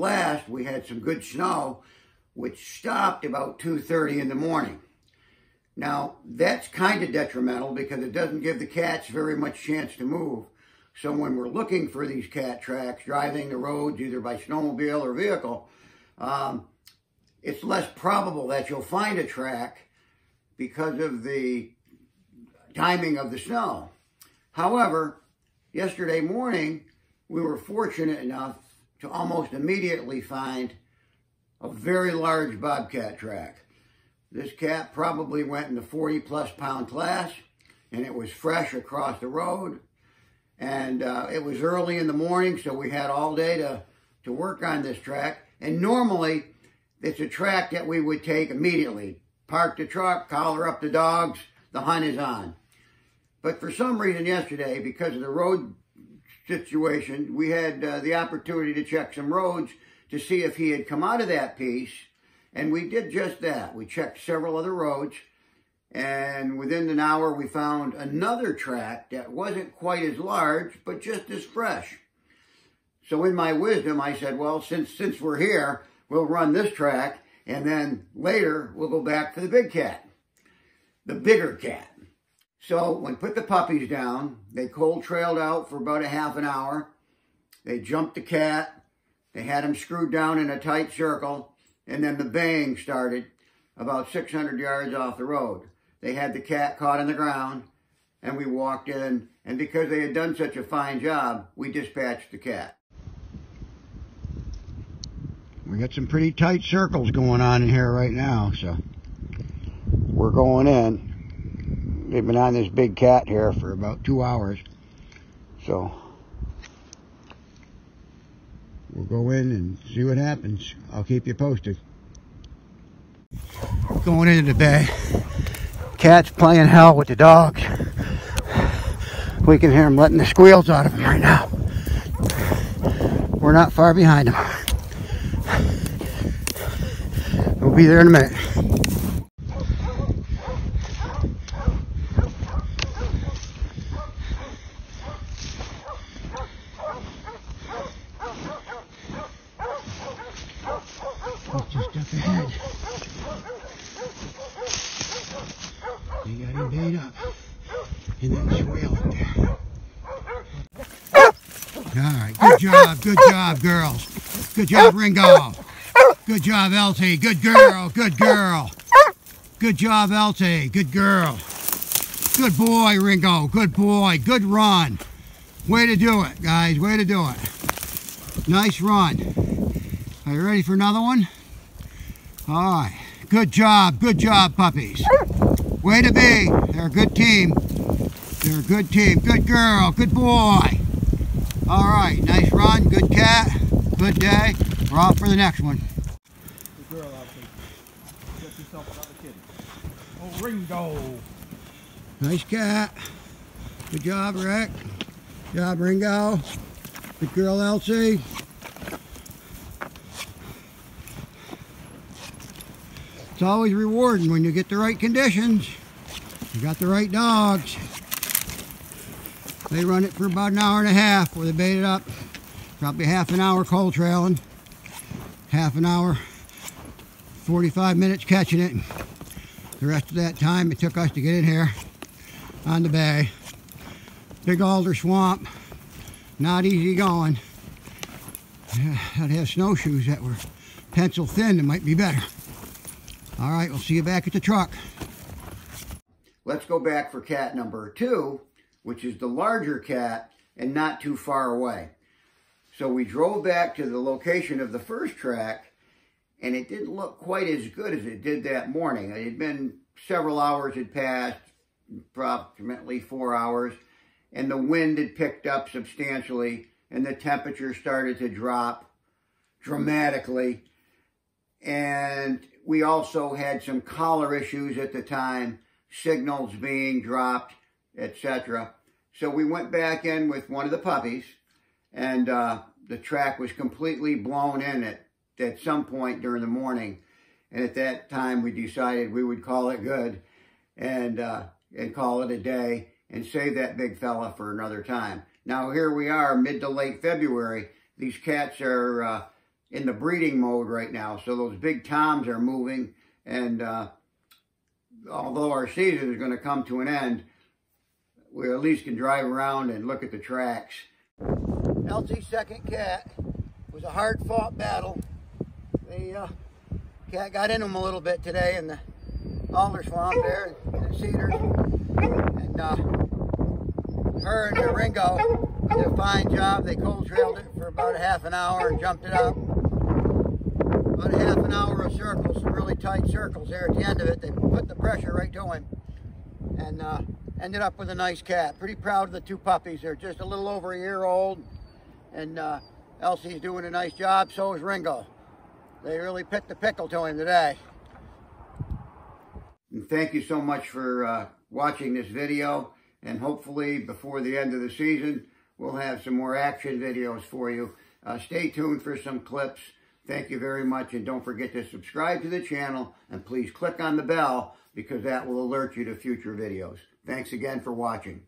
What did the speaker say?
last, we had some good snow, which stopped about 2:30 in the morning. Now, that's kind of detrimental because it doesn't give the cats very much chance to move. So when we're looking for these cat tracks, driving the roads either by snowmobile or vehicle, it's less probable that you'll find a track because of the timing of the snow. However, yesterday morning, we were fortunate enough to almost immediately find a very large bobcat track. This cat probably went in the 40-plus pound class, and it was fresh across the road. And it was early in the morning, so we had all day to work on this track. And normally, it's a track that we would take immediately. Park the truck, collar up the dogs, the hunt is on. But for some reason yesterday, because of the road situation, we had the opportunity to check some roads to see if he had come out of that piece. And we did just that. We checked several other roads. And within an hour, we found another track that wasn't quite as large, but just as fresh. So in my wisdom, I said, well, since we're here, we'll run this track, and then later, we'll go back for the big cat, the bigger cat. So when we put the puppies down, they cold trailed out for about a half an hour. They jumped the cat. They had him screwed down in a tight circle, and then the baying started about 600 yards off the road. They had the cat caught on the ground, and we walked in, and because they had done such a fine job, we dispatched the cat. We got some pretty tight circles going on in here right now, so we're going in. They've been on this big cat here for about 2 hours, so we'll go in and see what happens. I'll keep you posted. Going into the bay. Cat's playing hell with the dogs. We can hear him letting the squeals out of him right now. We're not far behind him. We'll be there in a minute. Just up ahead. You got him bait up in that swale up there. Alright, good job, girls. Good job, Ringo. Good job, Elsie. Good girl, good girl. Good job, Elsie. Good girl. Good boy, Ringo. Good boy. Good run. Way to do it, guys. Way to do it. Nice run. Are you ready for another one? All right. Good job, puppies. Way to be. They're a good team. They're a good team. Good girl. Good boy. All right. Nice run. Good cat. Good day. We're off for the next one. Good girl out there. Get yourself another kid. Oh, Ringo. Nice cat. Good job, Rick. Good job, Ringo. Good girl, Elsie. It's always rewarding when you get the right conditions. You got the right dogs. They run it for about an hour and a half where they bait it up. Probably half an hour cold trailing. Half an hour, 45 minutes catching it. The rest of that time it took us to get in here on the bay. Big alder swamp. Not easy going. I'd have snowshoes that were pencil thin. It might be better. All right, we'll see you back at the truck. Let's go back for cat number 2, which is the larger cat and not too far away. So we drove back to the location of the first track, and it didn't look quite as good as it did that morning. It had been several hours had passed, approximately 4 hours, and the wind had picked up substantially, and the temperature started to drop dramatically. And we also had some collar issues at the time, signals being dropped, etc. So we went back in with one of the puppies, and the track was completely blown in at some point during the morning. And at that time, we decided we would call it good and call it a day and save that big fella for another time. Now, here we are, mid to late February. These cats are in the breeding mode right now. So those big toms are moving, and although our season is going to come to an end, we at least can drive around and look at the tracks. Elsie's second cat was a hard-fought battle. The cat got into him a little bit today in the alder swamp there, in the cedars, and her and Ringo did a fine job. They cold trailed it for about a half an hour and jumped it up. About a half an hour of circles, some really tight circles there at the end of it. They put the pressure right to him, and ended up with a nice cat. Pretty proud of the two puppies. They're just a little over a year old, and Elsie's doing a nice job, so is Ringo. They really picked the pickle to him today. And thank you so much for watching this video, and hopefully before the end of the season, we'll have some more action videos for you. Stay tuned for some clips. Thank you very much, and don't forget to subscribe to the channel, and please click on the bell because that will alert you to future videos. Thanks again for watching.